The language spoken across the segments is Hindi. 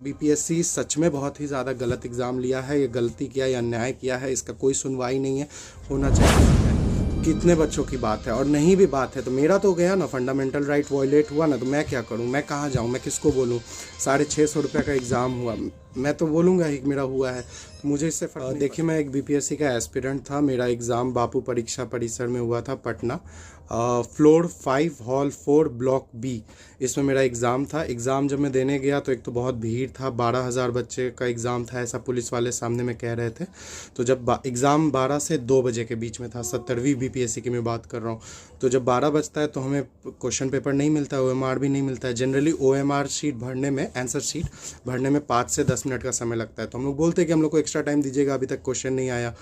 बीपीएससी सच में बहुत ही ज़्यादा गलत एग्ज़ाम लिया है। ये गलती किया या अन्याय किया है, इसका कोई सुनवाई नहीं है, होना चाहिए। कितने बच्चों की बात है, और नहीं भी बात है तो मेरा तो गया ना, फंडामेंटल राइट वॉयलेट हुआ ना, तो मैं क्या करूं, मैं कहाँ जाऊं, मैं किसको बोलूं। 650 रुपये का एग्ज़ाम हुआ, मैं तो बोलूँगा ही मेरा हुआ है, तो मुझे इससे फर्क नहीं। देखिए, मैं एक बीपीएससी का एस्पिरेंट था। मेरा एग्ज़ाम बापू परीक्षा परिसर में हुआ था, Patna, floor 5 hall 4 block B. इसमें मेरा एग्ज़ाम था। एग्ज़ाम जब मैं देने गया तो एक तो बहुत भीड़ था, 12,000 बच्चे का एग्ज़ाम था, ऐसा पुलिस वाले सामने में कह रहे थे। तो जब एग्ज़ाम 12 से 2 बजे के बीच में था, 70वीं बीपीएससी की मैं बात कर रहा हूँ, तो जब 12 बजता है तो हमें क्वेश्चन पेपर नहीं मिलता है, ओएमआर भी नहीं मिलता है। जनरली ओएमआर शीट भरने में, आंसर शीट भरने में 5 से 10 मिनट का समय लगता है। तो हम लोग बोलते हैं कि हम लोग को एक्स्ट्रा टाइम दीजिएगा, अभी तक क्वेश्चन नहीं आया।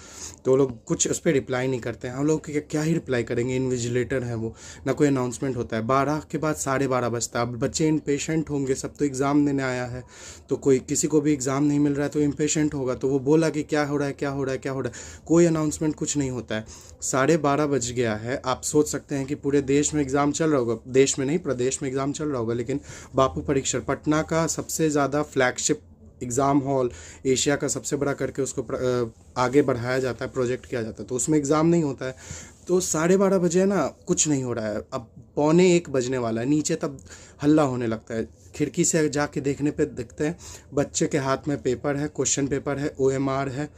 तो वो लोग कुछ उस पर रिप्लाई नहीं करते हैं। हम लोग क्या ही रिप्लाई करेंगे, इन्विजिलेटर है वो, ना कोई अनाउंसमेंट होता है। 12 के बाद 12:30 बजता है। अब बच्चे इम्पेशेंट होंगे, सब तो एग्ज़ाम देने आया है, तो कोई किसी को भी एग्ज़ाम नहीं मिल रहा है तो इम्पेशेंट होगा। तो वो बोला कि क्या हो रहा है, क्या हो रहा है, क्या हो रहा है, कोई अनाउंसमेंट कुछ नहीं होता है। 12:30 बज गया है। आप सोच सकते हैं कि पूरे देश में एग्ज़ाम चल रहा होगा, देश में नहीं प्रदेश में एग्ज़ाम चल रहा होगा, लेकिन बापू परीक्षा पटना का सबसे ज़्यादा फ्लैगशिप एग्ज़ाम हॉल, एशिया का सबसे बड़ा करके उसको आगे बढ़ाया जाता है, प्रोजेक्ट किया जाता है, तो उसमें एग्ज़ाम नहीं होता है। तो 12:30 बजे ना, कुछ नहीं हो रहा है। अब 12:45 बजने वाला है, नीचे तब हल्ला होने लगता है। खिड़की से जाके देखने पे दिखते हैं बच्चे के हाथ में पेपर है, क्वेश्चन पेपर है, ओएमआर है,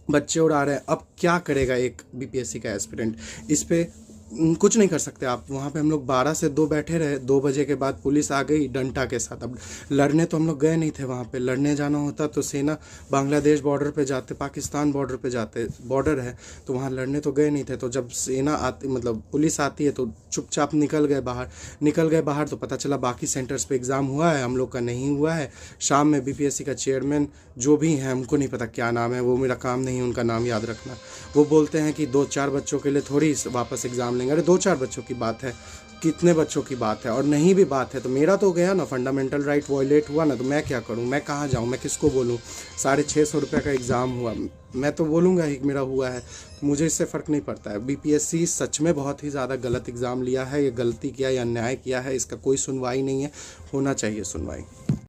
बच्चे उड़ा रहे हैं। अब क्या करेगा एक बीपीएससी का एस्पिरेंट, इस पे कुछ नहीं कर सकते आप। वहाँ पे हम लोग 12 से 2 बैठे रहे। 2 बजे के बाद पुलिस आ गई डंडा के साथ। अब लड़ने तो हम लोग गए नहीं थे वहाँ पे। लड़ने जाना होता तो सेना बांग्लादेश बॉर्डर पे जाते, पाकिस्तान बॉर्डर पे जाते, बॉर्डर है तो वहाँ लड़ने तो गए नहीं थे। तो जब सेना आती, मतलब पुलिस आती है, तो चुपचाप निकल गए बाहर। तो पता चला बाकी सेंटर्स पे एग्ज़ाम हुआ है, हम लोग का नहीं हुआ है। शाम में बीपीएससी का चेयरमैन जो भी हैं, हमको नहीं पता क्या नाम है, वो मेरा काम नहीं है उनका नाम याद रखना, वो बोलते हैं कि 2-4 बच्चों के लिए थोड़ी वापस एग्ज़ाम लेंगे। अरे 2-4 बच्चों की बात है, कितने बच्चों की बात है, और नहीं भी बात है तो मेरा तो गया ना, फंडामेंटल राइट वॉयलेट हुआ ना, तो मैं क्या करूं, मैं कहाँ जाऊं, मैं किसको बोलूं। 650 रुपये का एग्ज़ाम हुआ, मैं तो बोलूँगा ही मेरा हुआ है, तो मुझे इससे फ़र्क नहीं पड़ता है। बीपीएससी सच में बहुत ही ज़्यादा गलत एग्ज़ाम लिया है। ये गलती किया या अन्याय किया है, इसका कोई सुनवाई नहीं है, होना चाहिए सुनवाई।